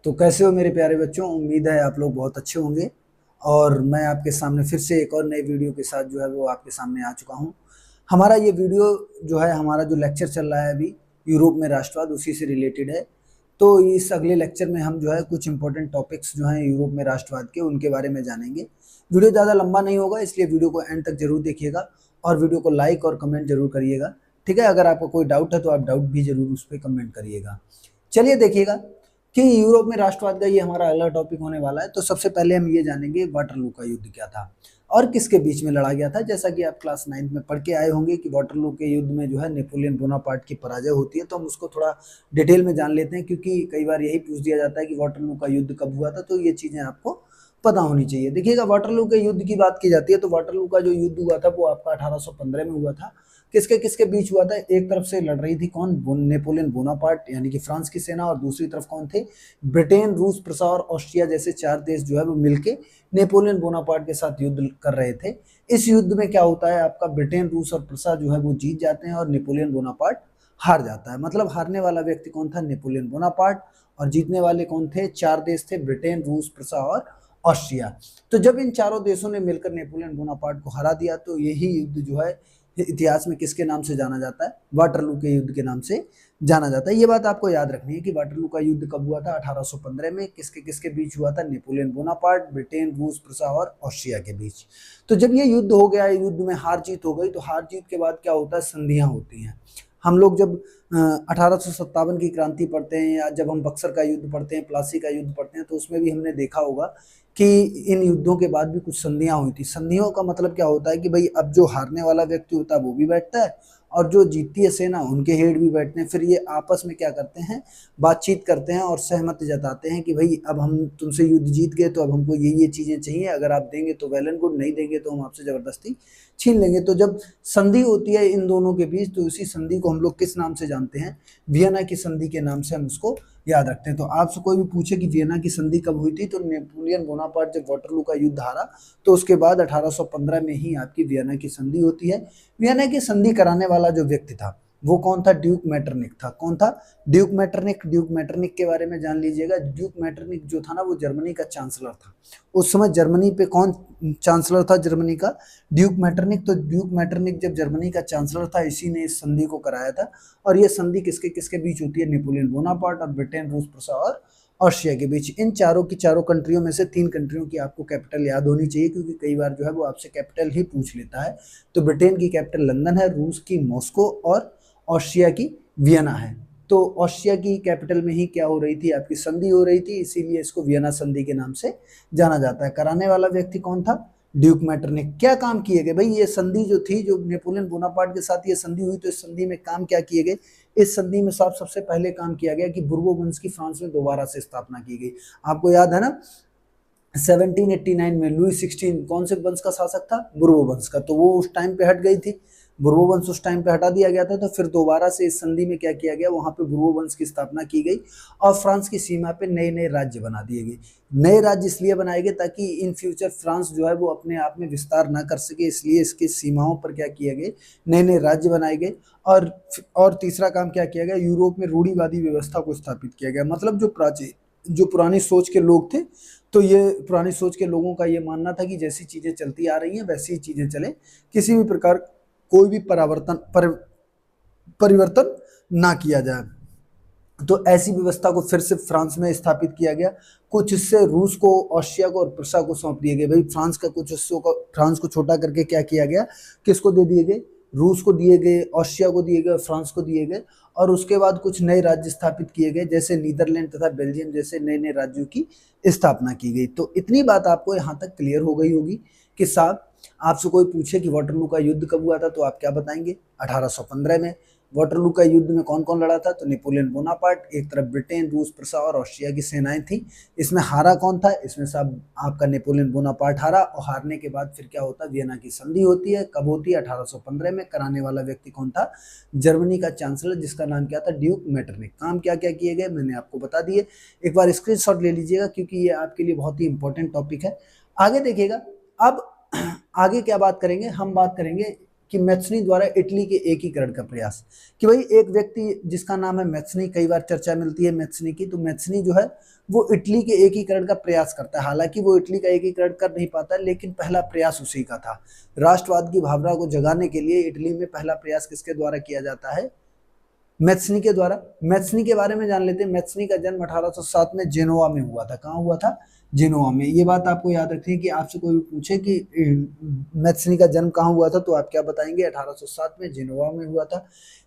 तो कैसे हो मेरे प्यारे बच्चों? उम्मीद है आप लोग बहुत अच्छे होंगे। और मैं आपके सामने फिर से एक और नई वीडियो के साथ जो है वो आपके सामने आ चुका हूँ। हमारा ये वीडियो जो है, हमारा जो लेक्चर चल रहा है अभी, यूरोप में राष्ट्रवाद, उसी से रिलेटेड है। तो इस अगले लेक्चर में हम जो है कुछ इंपॉर्टेंट टॉपिक्स जो हैं यूरोप में राष्ट्रवाद के, उनके बारे में जानेंगे। वीडियो ज़्यादा लंबा नहीं होगा, इसलिए वीडियो को एंड तक जरूर देखिएगा और वीडियो को लाइक और कमेंट जरूर करिएगा। ठीक है, अगर आपको कोई डाउट है तो आप डाउट भी जरूर उस पर कमेंट करिएगा। चलिए देखिएगा कि यूरोप में राष्ट्रवाद का ये हमारा अगला टॉपिक होने वाला है। तो सबसे पहले हम ये जानेंगे वाटरलू का युद्ध क्या था और किसके बीच में लड़ा गया था। जैसा कि आप क्लास 9 में पढ़ के आए होंगे कि वाटरलू के युद्ध में जो है नेपोलियन बोनापार्ट की पराजय होती है। तो हम उसको थोड़ा डिटेल में जान लेते हैं, क्योंकि कई बार यही पूछ दिया जाता है कि वाटरलू का युद्ध कब हुआ था। तो ये चीज़ें आपको पता होनी चाहिए। देखिएगा, वाटरलू के युद्ध की बात की जाती है तो वाटरलू का जो युद्ध हुआ था वो आपका 1815 में हुआ था। किसके किसके बीच हुआ था? एक तरफ से लड़ रही थी कौन? नेपोलियन बोनापार्ट यानी कि फ्रांस की सेना, और दूसरी तरफ कौन थे? ब्रिटेन, रूस, प्रसा और ऑस्ट्रिया जैसे 4 देश जो है वो मिलके नेपोलियन बोनापार्ट के साथ युद्ध कर रहे थे। इस युद्ध में क्या होता है, आपका ब्रिटेन, रूस और प्रसा जो है वो जीत जाते हैं और नेपोलियन बोनापार्ट हार जाता है। मतलब हारने वाला व्यक्ति कौन था? Napoleon Bonaparte. और जीतने वाले कौन थे? 4 देश थे, ब्रिटेन, रूस, प्रसा और ऑस्ट्रिया। तो जब इन चारों देशों ने मिलकर नेपोलियन बोनापार्ट को हरा दिया तो यही युद्ध जो है इतिहास में किसके नाम से जाना जाता है? वाटरलू के युद्ध के नाम से जाना जाता है। ये बात आपको याद रखनी है कि वाटरलू का युद्ध कब हुआ था? 1815 में। किसके किसके बीच हुआ था? नेपोलियन बोनापार्ट, ब्रिटेन, रूस, प्रसा और ऑस्ट्रिया के बीच। तो जब ये युद्ध हो गया, युद्ध में हार जीत हो गई, तो हार जीत के बाद क्या होता है? संधियां होती हैं। हम लोग जब 1857 की क्रांति पढ़ते हैं या जब हम बक्सर का युद्ध पढ़ते हैं, प्लासी का युद्ध पढ़ते हैं, तो उसमें भी हमने देखा होगा कि इन युद्धों के बाद भी कुछ संधियां हुई थी। संधियों का मतलब क्या होता है कि भाई अब जो हारने वाला व्यक्ति होता है वो भी बैठता है और जो जीतती है सेना, उनके हेड भी बैठते हैं। फिर ये आपस में क्या करते हैं? बातचीत करते हैं और सहमति जताते हैं कि भाई अब हम तुमसे युद्ध जीत गए तो अब हमको ये चीजें चाहिए, अगर आप देंगे तो वेल एंड गुड, नहीं देंगे तो हम आपसे जबरदस्ती छीन लेंगे। तो जब संधि होती है इन दोनों के बीच, तो उसी संधि को हम लोग किस नाम से जानते हैं? वियना की संधि के नाम से हम उसको याद रखते हैं। तो आपसे कोई भी पूछे कि वियना की संधि कब हुई थी, तो नेपोलियन बोनापार्ट जब वाटरलू का युद्ध हारा तो उसके बाद 1815 में ही आपकी वियना की संधि होती है। वियना की संधि कराने वाला जो व्यक्ति था वो कौन था? ड्यूक मेटरनिक था। कौन था? Duke Metternich. ड्यूक मेटरनिक के बारे में जान लीजिएगा। ड्यूक मेटरनिक जो था ना, वो जर्मनी का चांसलर था। उस समय जर्मनी पे कौन चांसलर था? जर्मनी का ड्यूक मेटरनिक। तो ड्यूक मेटरनिक जब जर्मनी का चांसलर था, इसी ने इस संधि को कराया था। और ये संधि किसके किसके बीच होती है? नेपोलियन बोनापार्ट और ब्रिटेन, रूस, प्रसा और ऑस्ट्रिया के बीच। इन चारों की चारों कंट्रियों में से 3 कंट्रियों की आपको कैपिटल याद होनी चाहिए, क्योंकि कई बार जो है वो आपसे कैपिटल ही पूछ लेता है। तो ब्रिटेन की कैपिटल लंदन है, रूस की मॉस्को और ऑस्ट्रिया की वियना है। तो ऑस्ट्रिया की कैपिटल में ही क्या हो रही थी? आपकी संधि हो रही थी, इसीलिए इसको वियना संधि के नाम से जाना जाता है। कराने वाला व्यक्ति कौन था? Duke Metternich. क्या काम किए गए भाई? ये संधि जो थी, जो नेपोलियन बोनापार्ट के साथ ये संधि हुई, तो इस संधि में काम क्या किए गए? इस संधि में साफ सबसे पहले काम किया गया कि बुर्बो वंश की फ्रांस में दोबारा से स्थापना की गई। आपको याद है ना, 1789 में लुई 16 कौन से वंश का शासक था? बुर्बो वंश का। तो वो उस टाइम पे हट गई थी, बुर्बो वंश उस टाइम पे हटा दिया गया था। तो फिर दोबारा से इस संधि में क्या किया गया? वहां पे बुर्बो वंश की स्थापना की गई और फ्रांस की सीमा पे नए नए राज्य बना दिए गए। नए राज्य इसलिए बनाए गए ताकि इन फ्यूचर फ्रांस जो है वो अपने आप में विस्तार ना कर सके, इसलिए इसकी सीमाओं पर क्या किए गए? नए नए राज्य बनाए गए। और तीसरा काम क्या किया गया? यूरोप में रूढ़िवादी व्यवस्था को स्थापित किया गया। मतलब जो पुरानी सोच के लोग थे, तो ये पुरानी सोच के लोगों का ये मानना था कि जैसी चीजें चलती आ रही हैं वैसी ही चीजें चले, किसी भी प्रकार कोई भी परिवर्तन ना किया जाए। तो ऐसी व्यवस्था को फिर से फ्रांस में स्थापित किया गया। कुछ हिस्से रूस को, ऑस्ट्रिया को और प्रसा को सौंप दिए गए। भाई फ्रांस का कुछ हिस्सों को, फ्रांस को छोटा करके क्या किया गया? किसको दे दिए गए? रूस को दिए गए, ऑस्ट्रिया को दिए गए, फ्रांस को दिए गए। और उसके बाद कुछ नए राज्य स्थापित किए गए, जैसे नीदरलैंड तथा बेल्जियम जैसे नए नए राज्यों की स्थापना की गई। तो इतनी बात आपको यहाँ तक क्लियर हो गई होगी कि साहब, आपसे कोई पूछे कि वाटरलू का युद्ध कब हुआ था, तो आप क्या बताएंगे? 1815 में। वाटरलू का युद्ध में कौन कौन लड़ा था? तो नेपोलियन बोनापार्ट, एक तरफ ब्रिटेन, रूस, प्रसा और ऑस्ट्रिया की सेनाएं थी। इसमें हारा कौन था? इसमें सब आपका नेपोलियन बोनापार्ट हारा। और हारने के बाद फिर क्या होता है? वियना की संधि होती है। कब होती है? 1815 में। कराने वाला व्यक्ति कौन था? जर्मनी का चांसलर, जिसका नाम क्या था? Duke Metternich. काम क्या क्या किए गए मैंने आपको बता दिए। एक बार स्क्रीनशॉट ले लीजिएगा, क्योंकि ये आपके लिए बहुत ही इंपॉर्टेंट टॉपिक है। आगे देखिएगा। अब आगे क्या बात करेंगे? हम बात करेंगे कि मैथ्सनी द्वारा इटली के एकीकरण का प्रयास। कि भाई एक व्यक्ति जिसका नाम है मैथ्सनी, कई बार चर्चा मिलती है मैथ्सनी की, तो मैथ्सनी जो है वो इटली के एकीकरण का प्रयास करता है। हालांकि वो इटली का एकीकरण कर नहीं पाता, लेकिन पहला प्रयास उसी का था। राष्ट्रवाद की भावना को जगाने के लिए इटली में पहला प्रयास किसके द्वारा किया जाता है? मैथ्सनी के द्वारा। मैथ्सनी के बारे में जान लेते हैं। मैथ्सनी का जन्म 1807 में जेनोवा में हुआ था। कहाँ हुआ था? जेनोवा में। ये बात आपको याद रखनी है कि आपसे कोई पूछे कि मैथ्सनी का जन्म कहाँ हुआ था, तो आप क्या बताएंगे? 1807 में जेनोवा में हुआ था।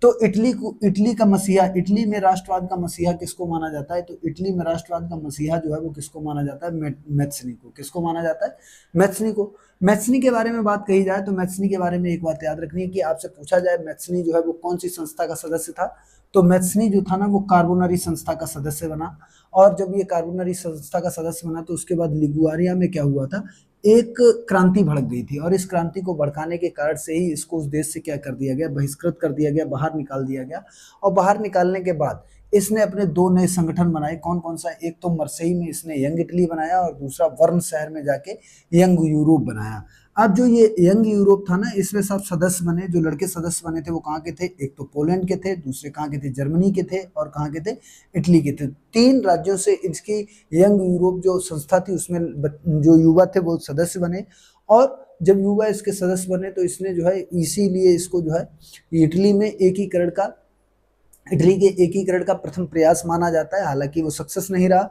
तो इटली का मसीहा, इटली में राष्ट्रवाद का मसीहा किसको माना जाता है? तो इटली में राष्ट्रवाद का मसीहा जो है वो किसको माना जाता है? मैथ्सनी को। किसको माना जाता है? मैथ्सनी को। मैथ्सनी के बारे में बात कही जाए तो मैथ्सनी के बारे में एक बात याद रखनी है कि आपसे पूछा जाए मैथ्सनी जो है वो कौन सी संस्था का सदस्य था, तो मैथ्सनी जो था ना वो कार्बोनरी संस्था का सदस्य बना। और जब ये कार्बोनरी संस्था का सदस्य बना तो उसके बाद लिगुआरिया में क्या हुआ था? एक क्रांति भड़क गई थी, और इस क्रांति को भड़काने के कारण से ही इसको उस देश से क्या कर दिया गया? बहिष्कृत कर दिया गया, बाहर निकाल दिया गया। और बाहर निकालने के बाद इसने अपने दो नए संगठन बनाए। कौन कौन सा? एक तो मरसई में इसने यंग इटली बनाया, और दूसरा वर्न शहर में जाके यंग यूरोप बनाया। अब जो ये यंग यूरोप था ना, इसमें सब सदस्य बने, जो लड़के सदस्य बने थे वो कहाँ के थे? एक तो पोलैंड के थे, दूसरे कहाँ के थे? जर्मनी के थे, और कहाँ के थे? इटली के थे। 3 राज्यों से इसकी यंग यूरोप जो संस्था थी उसमें जो युवा थे वो सदस्य बने। और जब युवा इसके सदस्य बने तो इसने जो है इसीलिए इसको जो है इटली के एकीकरण का प्रथम प्रयास माना जाता है। हालांकि वो सक्सेस नहीं रहा।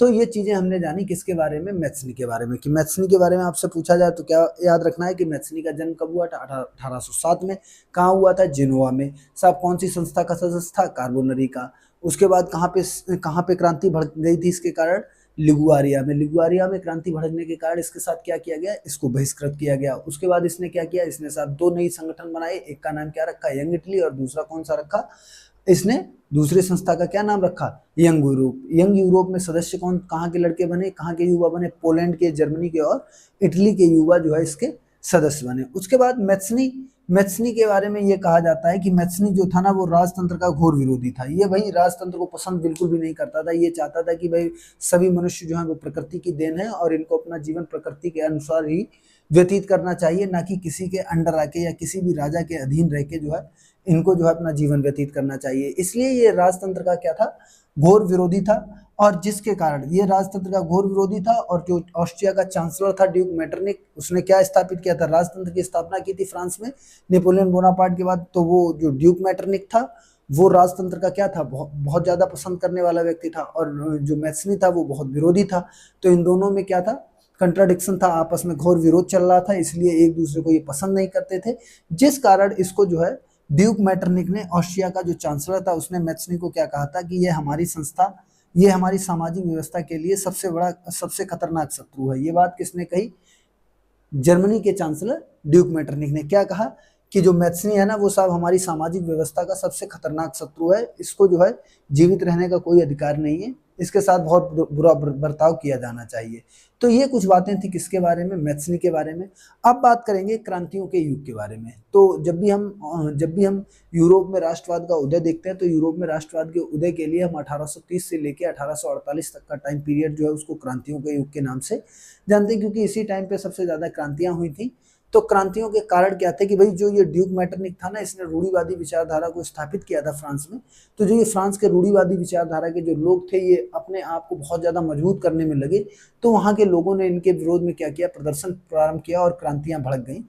तो ये चीजें हमने जानी किसके बारे में? मैथ्सनी के बारे में। कि मैथ्सनी के बारे में आपसे पूछा जाए तो क्या याद रखना है कि मैथ्सनी का जन्म कब हुआ था? 1807 में। कहाँ हुआ था? जेनोवा में। साहब कौन सी संस्था का सदस्य था? कार्बोनरी का। उसके बाद कहाँ पे क्रांति भड़क गई थी इसके कारण? लिगुआरिया में। लिगुआरिया में क्रांति भड़कने के कारण इसके साथ क्या किया गया? इसको बहिष्कृत किया गया। उसके बाद इसने क्या किया? इसने साथ 2 नई संगठन बनाए। एक का नाम क्या रखा? Young Italy. और दूसरा कौन सा रखा? इसने दूसरे संस्था का क्या नाम रखा? Young Europe. यंग यूरोप में सदस्य कौन, कहाँ के लड़के बने, कहाँ के युवा बने? पोलैंड के, जर्मनी के और इटली के युवा जो है इसके सदस्य बने। उसके बाद मैथ्सनी के बारे में ये कहा जाता है कि मैथ्सनी जो था ना वो राजतंत्र का घोर विरोधी था। ये भाई राजतंत्र को पसंद बिल्कुल भी नहीं करता था। ये चाहता था कि भाई सभी मनुष्य जो है वो प्रकृति की देन है, और इनको अपना जीवन प्रकृति के अनुसार ही व्यतीत करना चाहिए, ना कि किसी के अंडर आके या किसी भी राजा के अधीन रह के जो है इनको जो है अपना जीवन व्यतीत करना चाहिए। इसलिए ये राजतंत्र का क्या था? घोर विरोधी था। और जिसके कारण ये राजतंत्र का घोर विरोधी था, और जो ऑस्ट्रिया का चांसलर था ड्यूक मेटरनिक, उसने क्या स्थापित किया था? राजतंत्र की स्थापना की थी फ्रांस में नेपोलियन बोनापार्ट के बाद। तो वो जो ड्यूक मेटरनिक था वो राजतंत्र का क्या था? बहुत ज्यादा पसंद करने वाला व्यक्ति था, और जो मैथ्सनी था वो बहुत विरोधी था। तो इन दोनों में क्या था? कंट्राडिक्शन था, आपस में घोर विरोध चल रहा था। इसलिए एक दूसरे को ये पसंद नहीं करते थे, जिस कारण इसको जो है ड्यूक मेटरनिक ने, ऑस्ट्रिया का जो चांसलर था, उसने मैथ्सनी को क्या कहा था कि ये हमारी संस्था, ये हमारी सामाजिक व्यवस्था के लिए सबसे खतरनाक शत्रु है। ये बात किसने कही? जर्मनी के चांसलर ड्यूक मेटरनिक ने क्या कहा कि जो मैथ्सनी है ना वो साहब हमारी सामाजिक व्यवस्था का सबसे खतरनाक शत्रु है। इसको जो है जीवित रहने का कोई अधिकार नहीं है, इसके साथ बहुत बुरा बर्ताव किया जाना चाहिए। तो ये कुछ बातें थी किसके बारे में? मैथ्सनी के बारे में। अब बात करेंगे क्रांतियों के युग के बारे में। तो जब भी हम यूरोप में राष्ट्रवाद का उदय देखते हैं तो यूरोप में राष्ट्रवाद के उदय के लिए हम 1830 से लेकर 1848 तक का टाइम पीरियड जो है उसको क्रांतियों के युग के नाम से जानते हैं, क्योंकि इसी टाइम पे सबसे ज्यादा क्रांतियां हुई थी। तो क्रांतियों के कारण क्या थे कि भाई जो ये ड्यूक मेटरनिक था ना, इसने रूढ़िवादी विचारधारा को स्थापित किया था फ्रांस में। तो जो ये फ्रांस के रूढ़िवादी विचारधारा के जो लोग थे ये अपने आप को बहुत ज्यादा मजबूत करने में लगे। तो वहां के लोगों ने इनके विरोध में क्या किया? प्रदर्शन प्रारंभ किया, और क्रांतियां भड़क गई।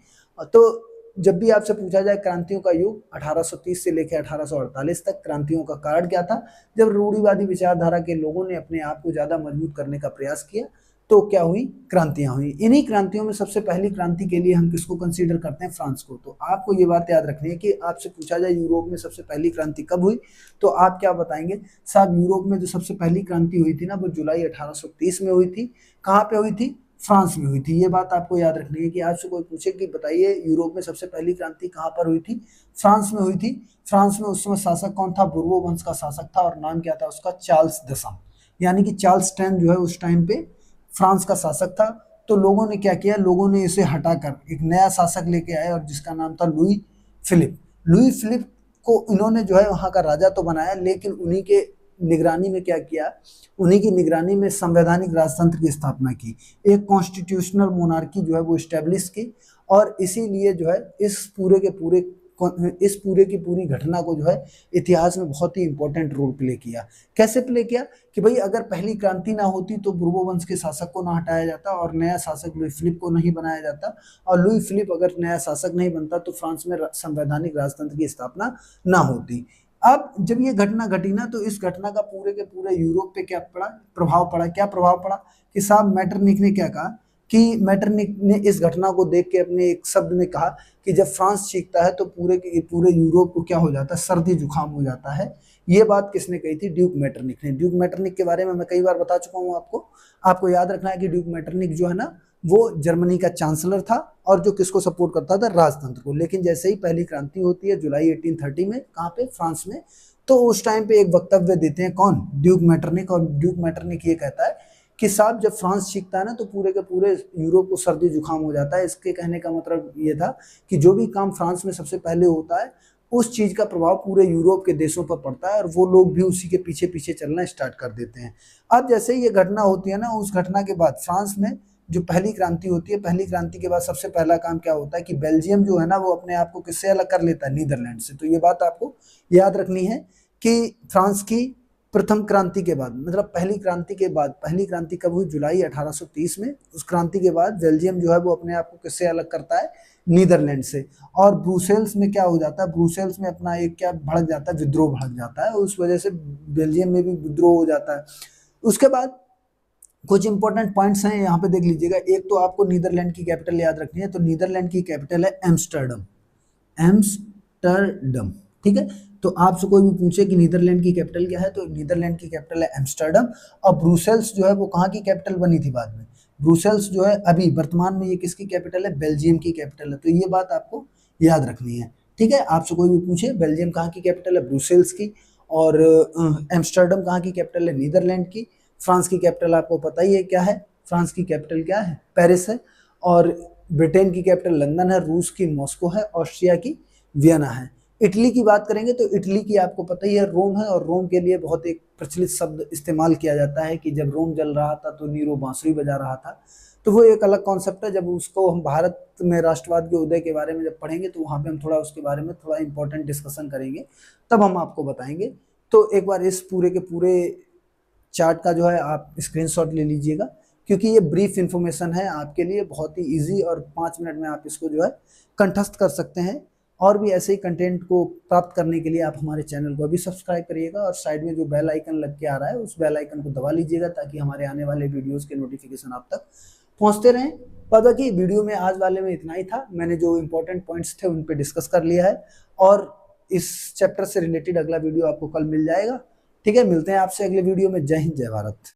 तो जब भी आपसे पूछा जाए क्रांतियों का युग 1830 से लेकर 1848 तक, क्रांतियों का कारण क्या था? जब रूढ़िवादी विचारधारा के लोगों ने अपने आप को ज्यादा मजबूत करने का प्रयास किया तो क्या हुई? क्रांतियां हुई। इन्हीं क्रांतियों में सबसे पहली क्रांति के लिए हम किसको कंसीडर करते हैं? फ्रांस को। तो आपको ये बात याद रखनी है कि आपसे पूछा जाए यूरोप में सबसे पहली क्रांति कब हुई, तो आप क्या बताएंगे? साहब यूरोप में जो सबसे पहली क्रांति हुई थी ना वो जुलाई 1830 में हुई थी। कहाँ पे हुई थी? फ्रांस में हुई थी। ये बात आपको याद रखनी है कि आपसे कोई पूछे कि बताइए यूरोप में सबसे पहली क्रांति कहाँ पर हुई थी? फ्रांस में हुई थी। फ्रांस में उस समय शासक कौन था? बुर्बो वंश का शासक था, और नाम क्या था उसका? चार्ल्स दशम। यानी कि चार्ल्स 10 जो है उस टाइम पे फ्रांस का शासक था। तो लोगों ने क्या किया? लोगों ने इसे हटाकर एक नया शासक लेके आए, और जिसका नाम था लुई फिलिप। लुई फिलिप को इन्होंने जो है वहां का राजा तो बनाया, लेकिन उन्हीं के निगरानी में क्या किया, उन्हीं की निगरानी में संवैधानिक राजतंत्र की स्थापना की, एक कॉन्स्टिट्यूशनल मोनार्की जो है वो इस्टेब्लिश की। और इसीलिए जो है इस पूरे की पूरी घटना को जो है इतिहास में बहुत ही इंपॉर्टेंट रोल प्ले किया। कैसे प्ले किया कि भाई अगर पहली क्रांति ना होती तो बुर्बो वंश के शासक को ना हटाया जाता और नया शासक लुई फिलिप को नहीं बनाया जाता, और लुई फिलिप अगर नया शासक नहीं बनता तो फ्रांस में संवैधानिक राजतंत्र की स्थापना ना होती। अब जब ये घटना घटी ना तो इस घटना का पूरे के पूरे यूरोप पे क्या पड़ा, प्रभाव पड़ा। क्या प्रभाव पड़ा कि साहब मेटरनिख ने क्या कहा कि मेटरनिख ने इस घटना को देख के अपने एक शब्द में कहा कि जब फ्रांस चीखता है तो पूरे के पूरे यूरोप को क्या हो जाता है, सर्दी जुकाम हो जाता है। ये बात किसने कही थी? ड्यूक मेटरनिख ने। ड्यूक मेटरनिख के बारे में मैं कई बार बता चुका हूँ आपको। आपको याद रखना है कि ड्यूक मेटरनिख जो है ना वो जर्मनी का चांसलर था और जो किसको सपोर्ट करता था? राजतंत्र को। लेकिन जैसे ही पहली क्रांति होती है जुलाई 1830 में, कहाँ पे? फ्रांस में। तो उस टाइम पे एक वक्तव्य देते हैं कौन? Duke Metternich. और ड्यूक मेटरनिख ये कहता है कि साहब जब फ्रांस चीखता है ना तो पूरे के पूरे यूरोप को सर्दी जुकाम हो जाता है। इसके कहने का मतलब ये था कि जो भी काम फ्रांस में सबसे पहले होता है उस चीज का प्रभाव पूरे यूरोप के देशों पर पड़ता है और वो लोग भी उसी के पीछे पीछे चलना स्टार्ट कर देते हैं। अब जैसे ही ये घटना होती है ना, उस घटना के बाद फ्रांस में जो पहली क्रांति होती है, पहली क्रांति के बाद सबसे पहला काम क्या होता है कि बेल्जियम जो है ना वो अपने आप को किससे अलग कर लेता है? नीदरलैंड से। तो ये बात आपको याद रखनी है कि फ्रांस की प्रथम क्रांति के बाद, मतलब पहली क्रांति के बाद, पहली क्रांति कब हुई? जुलाई 1830 में। उस क्रांति के बाद बेल्जियम जो है वो अपने आप को किससे अलग करता है? नीदरलैंड से। और ब्रुसेल्स में क्या हो जाता है? ब्रुसेल्स में अपना एक क्या भड़क जाता है? विद्रोह भड़क जाता है। उस वजह से बेल्जियम में भी विद्रोह हो जाता है। उसके बाद कुछ इंपॉर्टेंट पॉइंट्स हैं यहाँ पे देख लीजिएगा। एक तो आपको नीदरलैंड की कैपिटल याद रखनी है। तो नीदरलैंड की कैपिटल है एम्स्टर्डम। एम्स्टर्डम, ठीक है। तो आपसे कोई भी पूछे कि नीदरलैंड की कैपिटल क्या है तो नीदरलैंड की कैपिटल है एम्स्टर्डम। और ब्रुसेल्स जो है वो कहाँ की कैपिटल बनी थी बाद में? ब्रुसेल्स जो है अभी वर्तमान में ये किसकी कैपिटल है? बेल्जियम की कैपिटल है। तो ये बात आपको याद रखनी है, ठीक है। आपसे कोई भी पूछे बेल्जियम कहाँ की कैपिटल है? ब्रुसेल्स की। और एम्स्टर्डम कहाँ की कैपिटल है? नीदरलैंड की। फ्रांस की कैपिटल आपको पता ही है क्या है? फ्रांस की कैपिटल क्या है? पेरिस है। और ब्रिटेन की कैपिटल लंदन है। रूस की मॉस्को है। ऑस्ट्रिया की वियना है। इटली की बात करेंगे तो इटली की आपको पता ही है रोम है। और रोम के लिए बहुत एक प्रचलित शब्द इस्तेमाल किया जाता है कि जब रोम जल रहा था तो नीरो बांसुरी बजा रहा था। तो वो एक अलग कॉन्सेप्ट है। जब उसको हम भारत में राष्ट्रवाद के उदय के बारे में जब पढ़ेंगे तो वहाँ पे हम थोड़ा उसके बारे में थोड़ा इंपॉर्टेंट डिस्कशन करेंगे, तब हम आपको बताएंगे। तो एक बार इस पूरे के पूरे चार्ट का जो है आप स्क्रीनशॉट ले लीजिएगा, क्योंकि ये ब्रीफ इंफॉर्मेशन है आपके लिए, बहुत ही इजी, और 5 मिनट में आप इसको जो है कंठस्थ कर सकते हैं। और भी ऐसे ही कंटेंट को प्राप्त करने के लिए आप हमारे चैनल को अभी सब्सक्राइब करिएगा और साइड में जो बेल आइकन लग के आ रहा है उस बेल आइकन को दबा लीजिएगा ताकि हमारे आने वाले वीडियोस के नोटिफिकेशन आप तक पहुंचते रहें। पता कि वीडियो में आज वाले में इतना ही था। मैंने जो इंपॉर्टेंट पॉइंट्स थे उन पे डिस्कस कर लिया है और इस चैप्टर से रिलेटेड अगला वीडियो आपको कल मिल जाएगा, ठीक है। मिलते हैं आपसे अगले वीडियो में। जय हिंद, जय भारत।